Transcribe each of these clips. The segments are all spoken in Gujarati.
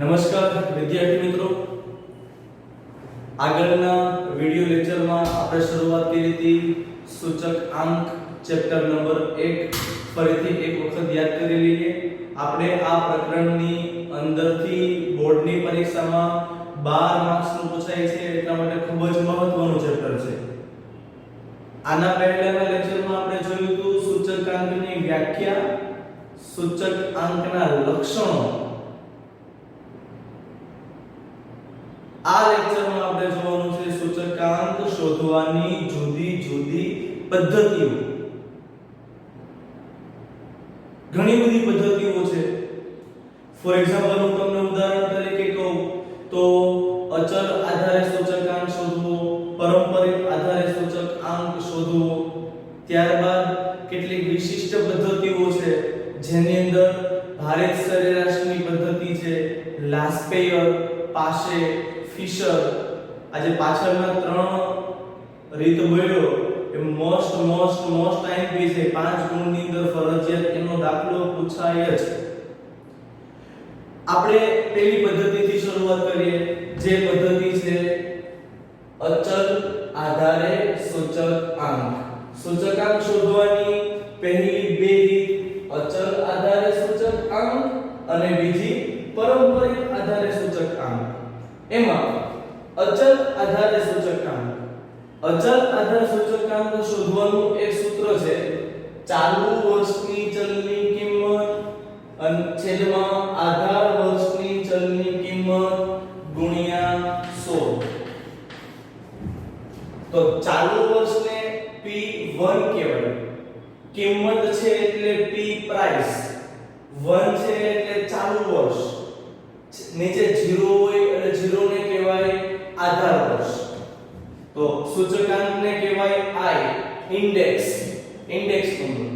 નમસ્કાર વિદ્યાર્થી મિત્રો, આગળના વિડિયો લેક્ચરમાં આપણે શરૂઆત કરી હતી સૂચક આંક ચેપ્ટર નંબર 1 ફરીથી એક વખત યાદ કરી લઈએ. આપણે આ પ્રકરણની અંદરથી બોર્ડની પરીક્ષામાં 12 માર્ક્સનું પૂછાય છે, એટલા માટે ખૂબ જ મહત્વનું ચેપ્ટર છે. આના પહેલાના લેક્ચરમાં આપણે જોયું હતું સૂચકાંકની વ્યાખ્યા, સૂચકાંકના લક્ષણો. આ લેક્ચરમાં આપણે જોવાનું છે સૂચકાંક શોધવાની જુદી જુદી પદ્ધતિઓ. ઘણી બધી પદ્ધતિઓ છે. ફોર એક્ઝામ્પલ હું તમને ઉદાહરણ તરીકે કહું તો અચલ આધારે સૂચકાંક શોધવો, પારંપરિક આધારે સૂચકાંક શોધવો. ત્યારબાદ કેટલીક વિશિષ્ટ પદ્ધતિઓ છે જેની અંદર ભારિત સરેરાશની પદ્ધતિ છે, લાસ્પેયર, પાશે, ફિશર. આજે પાછળના ત્રણ રીત બોલ્યો એ મોસ્ટ આઈએમપી છે. 5 ગુણની અંદર ફરજિયાત એનો દાખલો પૂછાય જ. આપણે પહેલી પદ્ધતિથી શરૂઆત કરીએ, જે પદ્ધતિ છે અચલ આધારે સૂચકાંક. સૂચકાંક શોધવાની પહેલી બે રીત અચલ આધારે સૂચકાંક અને બીજી પારંપરિક આધારે સૂચકાંક. એમાં અચલ આધારે સૂચકાંક, અચલ આધાર સૂચકાંક શોધવાનું એક સૂત્ર છે ચાલુ વર્ષની ચલની કિંમત છેદમાં આધાર વર્ષની ચલની કિંમત ગુણ્યા 100. તો ચાલુ વર્ષને P1 કહેવાય, કિંમત છે એટલે P પ્રાઇસ, 1 છે એટલે ચાલુ વર્ષ, નીચે 0 હોય એટલે 0 ને કહેવાય આધાર વર્ષ. તો સૂચકાંકને કહેવાય I, ઇન્ડેક્સ નંબર.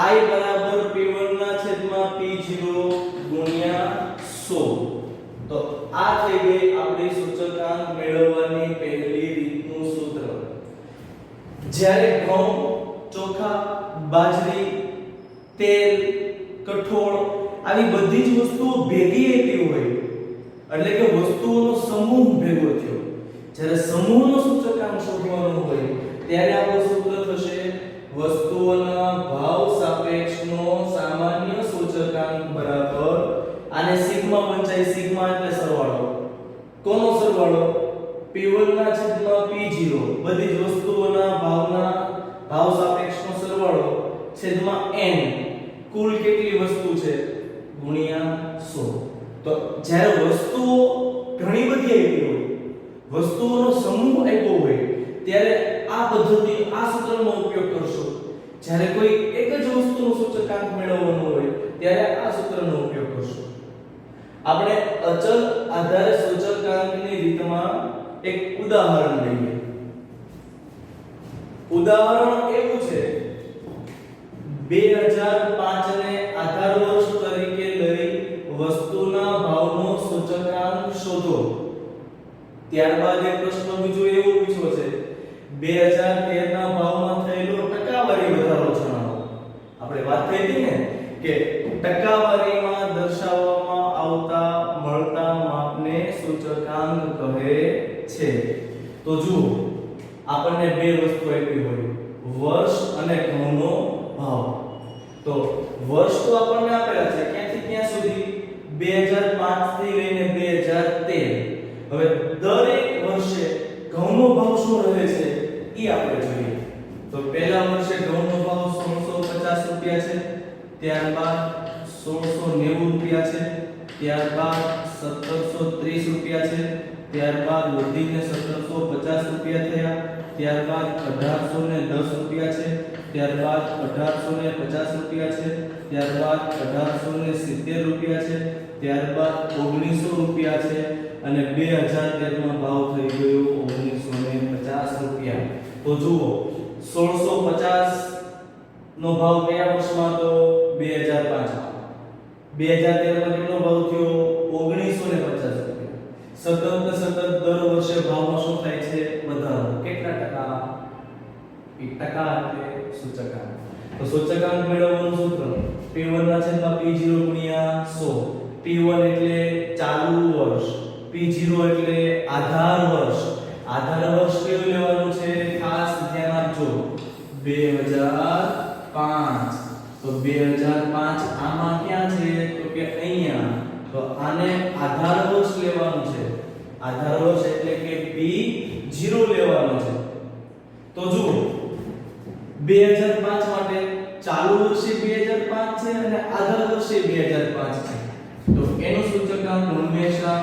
I બરાબર P1 ના છેદમાં P0 ગુણ્યા 100. તો આ થઈ ગઈ આપણી સૂચકાંક મેળવવાની પહેલી રીતનું સૂત્ર. જ્યારે ઘઉં, ચોખા, બાજરી, તેલ, કઠોળ આવી બધી જ વસ્તુઓ ભેગી આવી હોય એટલે કે વસ્તુઓનો સમૂહ ભેગો થયો, જ્યારે સમૂહનો સૂચકાંક શોધવાનો હોય ત્યારે આપણું સૂત્ર થશે વસ્તુઓના ભાવ સાપેક્ષનો સામાન્ય સૂચકાંક બરાબર, આને સિગ્મા વંચાય. સિગ્મા એટલે સરવાળો. કોનો સરવાળો? P1 ના છેદમાં P0, બધી જ વસ્તુઓના ભાવ સાપેક્ષનો સરવાળો છેદમાં n, કુલ કેટલી વસ્તુ છે ગુણ્યા 100. તો જ્યારે વસ્તુઓ ઘણી બધી આવી હોય, વસ્તુઓનો સમૂહ આવ્યો હોય ત્યારે આ પદ્ધતિ, આ સૂત્રનો ઉપયોગ કરશો. જ્યારે કોઈ એક જ વસ્તુનું સૂચકાંક મેળવવાનું હોય ત્યારે આ સૂત્રનો ઉપયોગ કરશો. આપણે અચલ આધારે સૂચકાંકની રીતમાં એક ઉદાહરણ લઈએ. ઉદાહરણ એવું છે 2005 ને આધાર વર્ષ તરીકે લઈ વસ્તુના ભાવનો સૂચકાંક શોધો. ત્યારબાદ એક પ્રશ્ન બીજો એવો પૂછ્યો છે 2013 ના ભાવમાં થયેલો ટકાવારી વધારો જણાવો. આપણે વાત થઈ હતી ને કે ટકાવારીમાં દર્શાવવામાં આવતા મળતા માપને સૂચકાંક કહે છે. તો જુઓ, આપણને બે વસ્તુ આપી હોય, વર્ષ અને ઘઉંનો ભાવ. તો વર્ષ તો આપણને આપેલા છે ક્યાંથી ક્યાં સુધી 2005 થી લઈને 2013. હવે દરેક વર્ષે ઘઉંનો ભાવ શું રહે છે ઈ આપણે જોઈએ. તો પહેલા વર્ષે ઘઉંનો ભાવ 1650 રૂપિયા છે, ત્યારબાદ 1690 રૂપિયા છે, ત્યારબાદ 1730 રૂપિયા છે, ત્યારબાદ વધીને 1750 રૂપિયા થયા, ત્યારબાદ 1810 રૂપિયા છે, ત્યારબાદ 1850 રૂપિયા છે, ત્યારબાદ 1870 રૂપિયા છે, ત્યારબાદ 1900 રૂપિયા છે અને 2013 માં ભાવ થઈ ગયો 1950 રૂપિયા. તો જુઓ 1650 નો ભાવ કયા વર્ષમાં હતો? 2005 માં. 2013 માં કેટલો ભાવ થયો? 1950 રૂપિયા. સતત દર વર્ષે ભાવમાં શું થાય છે? વધારો. કેટલા ટકા? 1% એટલે સૂચકાંક. તો સૂચકાંક મેળવવાનું સૂત્ર P1 ના છેદમાં P0 ગુણ્યા 100. P1 એટલે ચાલુ વર્ષ, P0 એટલે આધાર વર્ષ. આધાર વર્ષ કેવું લેવાનું છે ખાસ ધ્યાન આપજો 2005. તો 2005 આમાં ક્યાં છે તો કે અહીંયા. તો આને આધાર વર્ષ લેવાનું છે. આધાર વર્ષ એટલે કે P0 લેવાનું છે. તો જુઓ 2005 માટે ચાલુ વર્ષે 2005 છે અને આધાર વર્ષે 2005 છે. તો એનું સૂચકાંક હંમેશા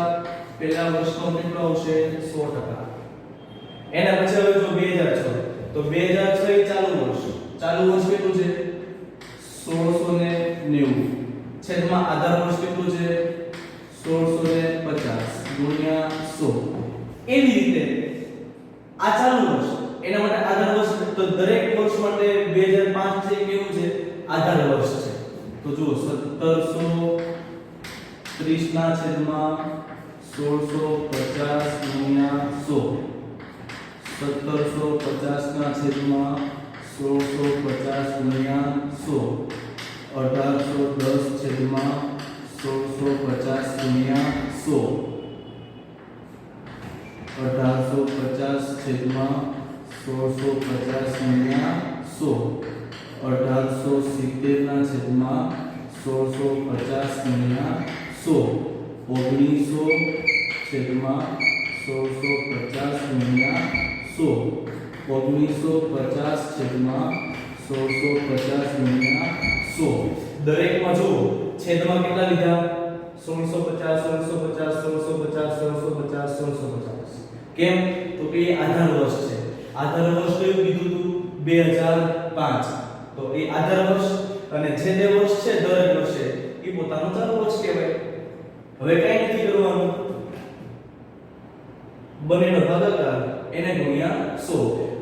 પહેલા વર્ષનો કેટલો આવશે 100%. એના પછી હવે જો 2006 તો 2006 એ ચાલુ વર્ષ. ચાલુ વર્ષ કેટલું છે 1690 છેદમાં આધાર વર્ષ કેટલું છે 1650 ગુણ્યા 100. એવી રીતે આ ચાલુ વર્ષ એના માટે આધાર વર્ષ. તો દરેક વર્ષ માટે 2005 છે કેવું છે આધાર વર્ષ છે. તો જુઓ 1730 ના છેદમાં 1650 ગુણ્યા 100. 1750 ના છેદમાં 1650 ગુણ્યા 100. 1810 છેદમાં 1650 ગુણ્યા 100. 1850 છેદમાં 1650 ગુણ્યા 100. 1870 ના છેદમાં 1650 ગુણ્યા 100. 1900 છેદમાં 1650 ગુણ્યા 100. 1950 છેદમાં 1650 ગુણ્યા 100. દરેકમાં જુઓ છેદમાં કેટલા લીધા 1650 1650 1650 1650. કેમ તો કે એ આધાર વર્ષ છે. આધાર વર્ષ કયું કીધું તું 2005. તો એ આધાર વર્ષ અને જે તે વર્ષ છે દરેક વર્ષે એ પોતાનું ચાલુ વર્ષ કહેવાય. હવે કઈ નથી કરવાનું, બંનેનો ભાગાકાર એને ગુણ્યા 100.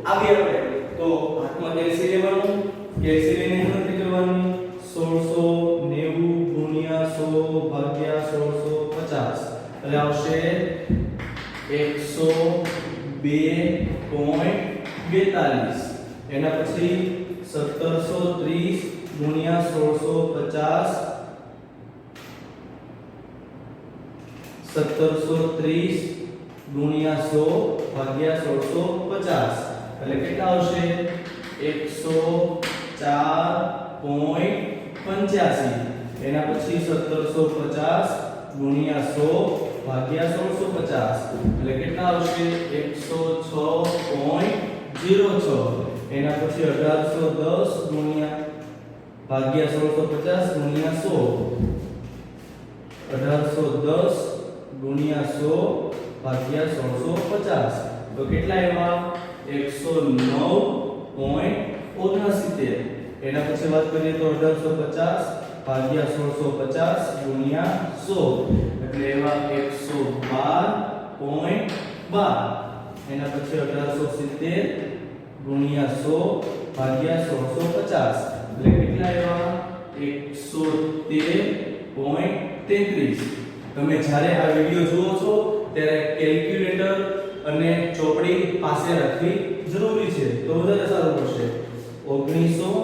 આવી આપણે તો હાથમાં કેલ્સી લેવાનું. કેલ્સી લઈને ગણતરી કરવાની 1690 ગુણ્યા 100 ભાગ્યા 1650 એટલે આવશે 102.42. એના પછી 1730 ગુણ્યા 1650 1730 ગુણ્યા 100 ભાગ્યા 1650 એટલે કેટલા આવશે 104.85. એના પછી 1750 ગુણ્યા 100 ભાગ્યા 1650 એટલે કેટલા આવશે 106.06. એના પછી 1810 ગુણ્યા ભાગ્યા 1650 ગુણ્યા 100. 1810 ગુણ્યા 100 ભાગ્યા 1650 તો કેટલા એવા 109.69. એના પછી વાત કરીએ તો 1850 ભાગ્યા 1650 ગુણ્યા 100 એટલે એવા 112.12. એના પછી 1870 ગુણ્યા 100 ભાગ્યા 1650 એટલે કેટલા એવા 113.33. તમે જ્યારે આ વિડિયો જુઓ છો ત્યારે કેલ્ક્યુલેટર અને ચોપડી પાસે રાખવી જરૂરી છે તો વધારે સારું પડશે. 1900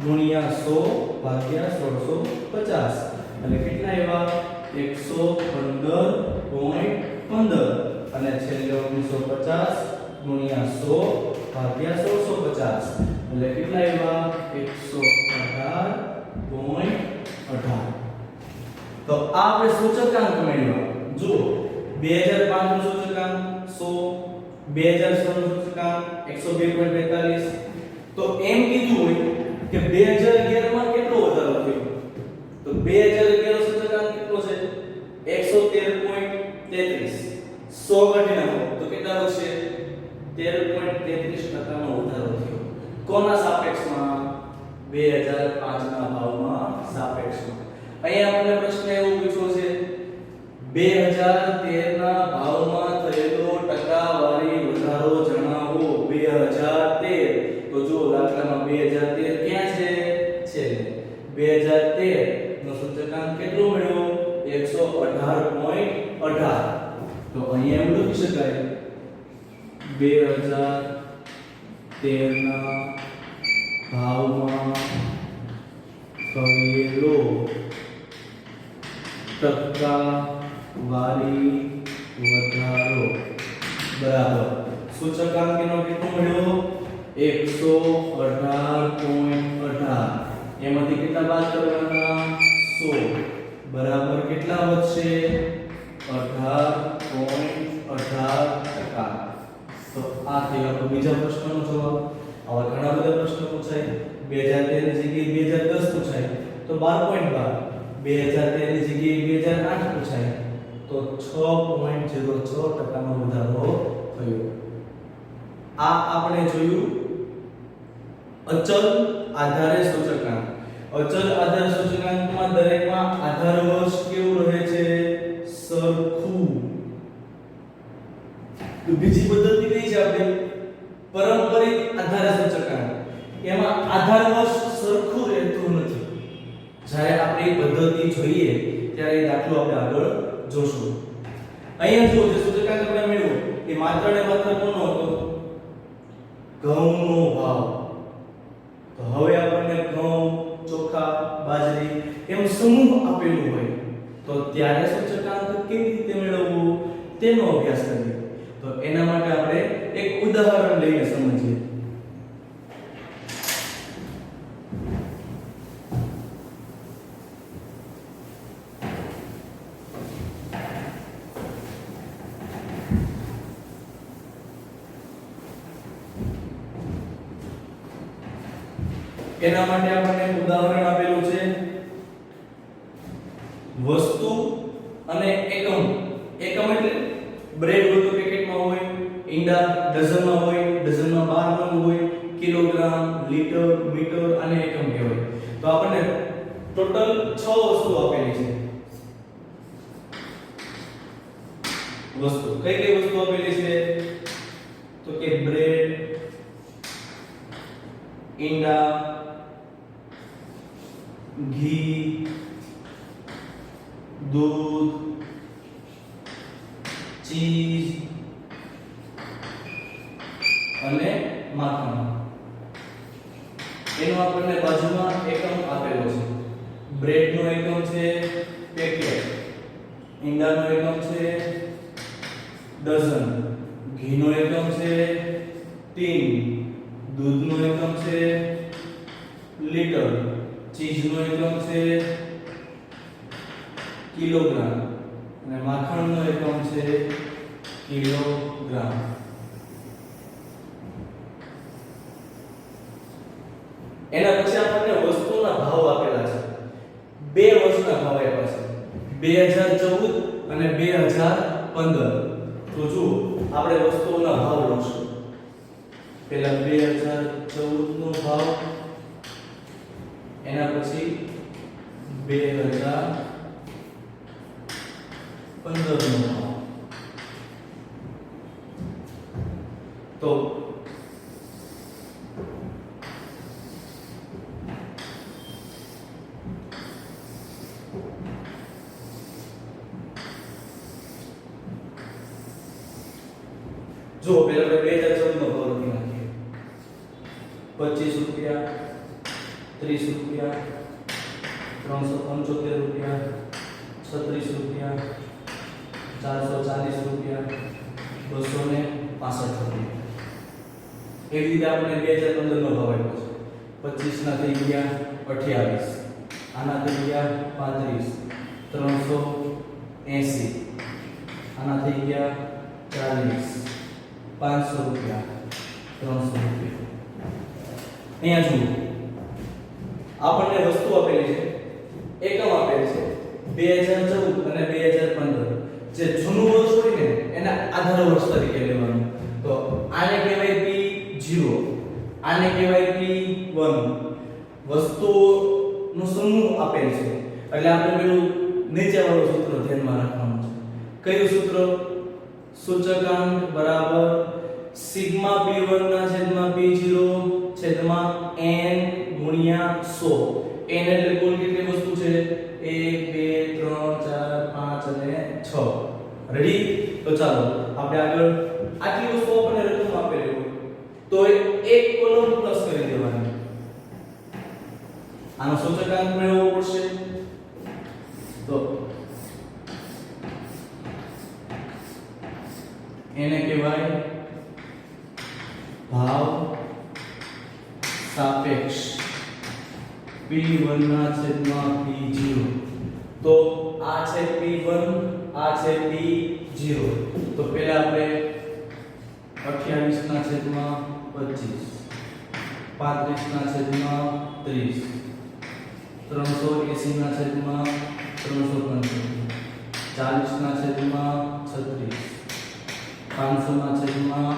ગુણ્યા 100 ભાગ્યા 1650 એટલે કેટલા એવા 115.15 અને છેલ્લે 1950 ગુણ્યા 100 ભાગ્યા 1650 એટલે કેટલા એવા 118.18. તો આ આપણે સૂચકાંક મેળવ્યા. જુઓ 2005 નું સૂચકાંક 100, 2006 નું સૂચકાંક 102.42. તો એમ કીધું હોય કે 2011 માં કેટલો વધારો થયો તો 2011 નો સૂચકાંક કેટલો છે 113.33. 100 કાઢી નાખો તો કેટલા વધશે 13.33% નો વધારો થયો. કોના સાપેક્ષમાં 2005 ના ભાવમાં સાપેક્ષમાં. અહીંયા આપણને પ્રશ્ન એવો પૂછ્યો છે 2013 ના ભાવમાં થયેલો ટકાવારી વધારો જણાવો. 2013 તો જો દાખલામાં 2013 ક્યાં છે 2013 નો સૂચકાંક કેટલો મળ્યો 118.18. તો અહીંયા એમ લખી શકાય 2013 ના ભાવમાં થયેલો ટકાવારી વધારો બરાબર સૂચકાંક એનો કેટલો મળ્યો 118.18 એમાંથી કેટલા બાદ કરવાના 100 બરાબર કેટલા વધશે 18.18%. તો આ થયો આપણો બીજા પ્રશ્નનો જવાબ. આવા ઘણા બધા પ્રશ્નો પૂછાય 2013 ની જગ્યાએ 2010 પૂછાય તો 12.12 2013 ની જગ્યાએ 2008 પૂછાય તો 6.06% નો વધારો થયો. આ આપણે જોયું અચલ આધારે સૂચકાંક. અચલ આધાર સૂચકાંકમાં દરેકમાં આધાર વર્ષ કેવું રહે છે સરખું. તો બીજી પદ્ધતિ કઈ છે આપણે પારંપરિક આધાર સૂચકાંક. એમાં આધાર વર્ષ સરખું રહેતું નથી. જ્યારે આપણે એ પદ્ધતિ જોઈએ ત્યારે એ દાખલો આપણે આગળ જોશું. અહીંયા જો જે સૂચકાંક આપણે મેળવ્યો એ માત્ર ને માત્ર કોનો હતો ઘઉંનો ભાવ. તો હવે આપણને ઘઉં ચોખા બાજરી એમ સમૂહ આપેલું હોય તો ત્યારે સૂચકાંક કેવી રીતે મેળવવું તેનો અભ્યાસ કરીએ. તો એના માટે આપણે એક ઉદાહરણ લઈને સમજીએ. એના માટે આપણને એક ઉદાહરણ આપેલું છે વસ્તુ અને એકમ. એકમ એટલે બ્રેડ હોય તો પેકેટમાં હોય, ઈંડા ડઝનમાં હોય, ડઝનમાં 12 નંગ હોય, કિલોગ્રામ, લીટર, મીટર અને એકમ કહેવાય. તો આપણને ટોટલ 6 વસ્તુ આપેલી છે. વસ્તુ કઈ કઈ વસ્તુ આપેલી છે તો કે બ્રેડ, ઈંડા, ઘી, दूध, चीज અને માખણ. એનો આપણને બાજુમાં એકમ આપેલો છે. બ્રેડ નો એકમ છે પેકેટ, ઈંડા નો એકમ છે ડઝન, ઘી નો એકમ છે ટીન, दूध નો એકમ છે લીટર, ચીઝ નો એકમ છે કિલોગ્રામ અને માખણનો એકમ છે કિલોગ્રામ. એના પછી આપણને વસ્તુના ભાવ આપેલા છે. બે વર્ષના ભાવ આપ્યા છે 2014 અને 2015. તો જુઓ આપણે વસ્તુઓના ભાવ લખશું. પહેલા 2014 નો ભાવ, એના પછી 2015 નો ભાવ. તો જો પહેલા 2014 નો ભાવ લખી નાખીએ. 25 રૂપિયા, 30 રૂપિયા, 375 રૂપિયા, 36 રૂપિયા, 440 રૂપિયા, 265 રૂપિયા. એવી રીતે આપણે 2015 નો ભાવ આપ્યો છે. 25 ના થઈ ગયા 28, આના થઈ ગયા 35, 380, આના થઈ ગયા 40, 500 રૂપિયા, 300 રૂપિયા. અહીંયા જુઓ આપણને વસ્તુ આપેલી છે, એકમ આપેલ છે 2014 અને 2015. જે જૂનું વર્ષ હોય ને એના આધાર વર્ષ તરીકે લેવાનું. તો આને કહેવાય P0, આને કહેવાય P1. વસ્તુઓનો સમૂહ આપેલ છે એટલે આપણે પેલું નીચેવાળું સૂત્ર ધ્યાનમાં રાખવાનું છે. કયું સૂત્ર? સૂચકાંક બરાબર સિગ્મા P1 ના છેદમાં P0 છેદમાં n ગુણ્યા 100. n એટલે કુલ કેટલી વસ્તુ છે? 1 2 3 4 5 અને 6. રેડી? તો ચાલો આપણે આગળ આટલી વસ્તુ આપણને રકમ આપેલી હોય તો એક કોલમ પ્લસ કરી દેવાની. આનો સૂચકાંક મેળવવો પડશે. તો એને કહેવાય ભાવ સાપેક્ષ P1 ના છેદમાં P0. તો આ છે P1, આ છે P0. તો પહેલા આપણે 28 ના છેદમાં 25, 35 ના છેદમાં 30, 380 ના છેદમાં 375, 40 ના છેદમાં 36, 500 ના છેદમાં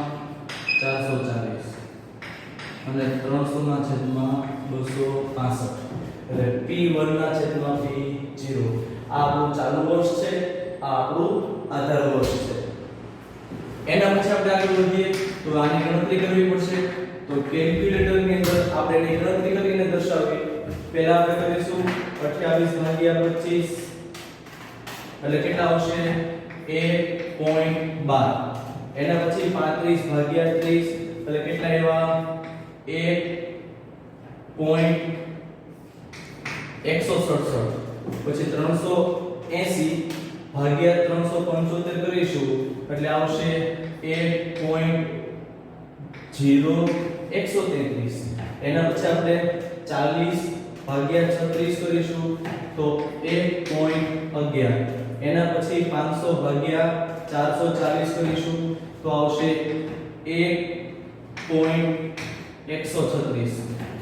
440 અને 300 ના છેદમાં 265. એટલે P1 ના છેદમાં P0. આ આપણું ચાલુ વર્ષ છે, આ આપણું આધાર વર્ષ છે. એના પછી આપણે આગળ વધીએ તો આની ગણતરી કરવી પડશે. તો કેલ્ક્યુલેટર ની અંદર આપણે એની ગણતરી કરીને દર્શાવીએ. પહેલા આપણે કરીશું 28 ભાગ્યા 25 એટલે કેટલા આવશે 1.12. એના પછી 35 ભાગ્યા 30 એટલે કેટલા આવ્યા 1.167. પછી 380 ભાગ્યા 375 કરીશું એટલે આવશે 1.0133. એના પછી આપણે 40 ભાગ્યા 36 કરીશું તો 1.11. એના પછી 500 ભાગ્યા 440 કરીશું તો આવશે 1.136.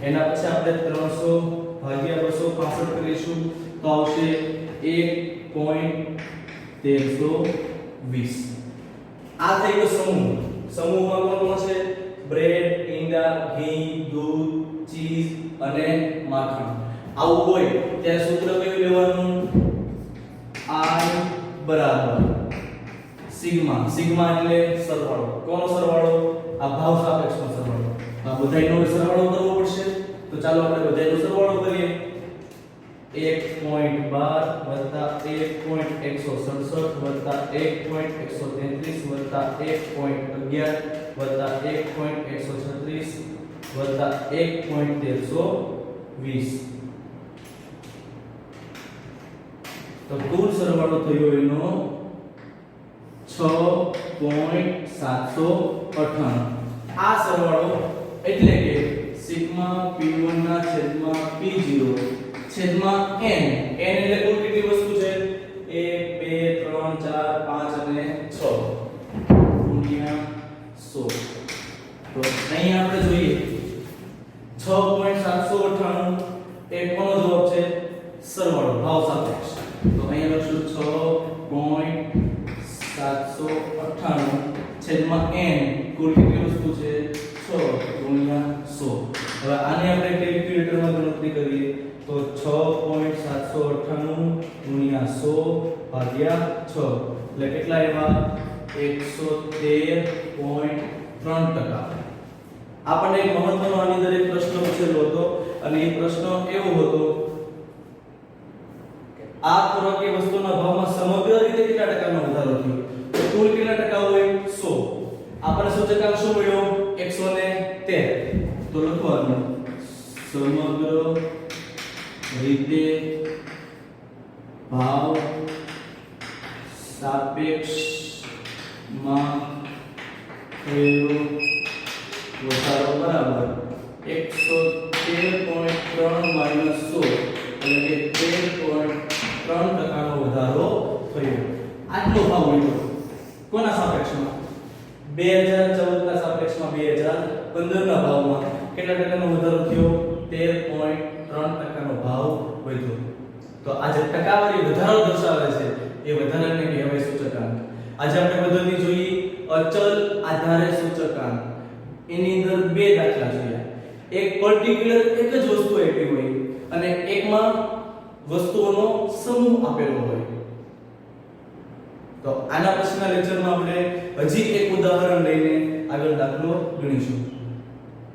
એના પછી આપણે 300 ભાગ્યા 265 કરીશું તો આવશે 1.1320. આ થઈ ગયો સમૂહ. સમૂહમાં કોણ છે? બ્રેડ, ઈંડા, ઘી, દૂધ, ચીઝ અને માખણ. આવું હોય ત્યારે સૂત્ર કયું લેવાનું? I બરાબર સિગ્મા. સિગ્મા એટલે સરવાળો. કોનો સરવાળો? આ ભાવ સાપેક્ષનો સરવાળો. આ બધાયનો સરવાળો કરવો પડશે. તો ચાલો આપણે બધાયનો સરવાળો કરીએ. 1.12 1.167 1.133 1.11 1.136 1.1320. તો કુલ સરવાળો થયો એનો 6.798. આ સરવાળો એટલે કે સિગ્મા P1 ના છેદમાં P0 છેદમાં n. n એટલે કુલ કેટલી વસ્તુ છે? 1 2 3 4 5 અને 6 ગુણ્યા 100. તો અહીં આપણે જોઈએ 6.798 એ કોનો જવાબ છે? સરવાળો ભાવ સાપેક્ષ. તો અહીં લખશું 6.798 છેદમાં n. કુલ કેટલી વસ્તુ છે? 6 ગુણ્યા 100. હવે આને આપણે કેલ્ક્યુલેટરમાં ગણતરી કરીએ તો 6.798 ગુણ્યા 100 ભાગ્યા 6 એટલે કેટલા આવ્યા? 113.3%. આપણને એક મહત્વનો આની અંદર એક પ્રશ્ન પૂછેલો હતો અને એ પ્રશ્ન એવો હતો આ ખોરાકી વસ્તુના ભાવમાં સમગ્ર રીતે કેટલા ટકાનો વધારો થયો? તો કુલ કેટલા ટકા હોય? 100. આપણને સૂચકાંક શું મળ્યો? 113. તો લખવાનું સમગ્ર રીતે ભાવ સાપેક્ષમાં થયેલો વધારો બરાબર 113.3 માઈનસ 100 એટલે કે 13.3% વધારો થયો. આટલો ભાવ મળ્યો કોના સાપેક્ષમાં? 2014 ના સાપેક્ષમાં 2015 ના ભાવમાં કેટલા ટકાનો વધારો થયો? 13.3% ભાવ વધ્યો. તો આ જે ટકાવારી વધારો દર્શાવે છે એ વધારાને કહેવાય સૂચકાંક. આજે આપણે પદ્ધતિ જોઈએ અચલ આધારે સૂચકાંક. એની અંદર બે દાખલા જોયા. એક પર્ટિક્યુલર એક જ વસ્તુ આપી હોય અને એકમાં વસ્તુઓનો સમૂહ આપેલો હોય. તો આના પછીના લેક્ચરમાં આપણે હજી એક ઉદાહરણ લઈને આગળ દાખલો ગણીશું.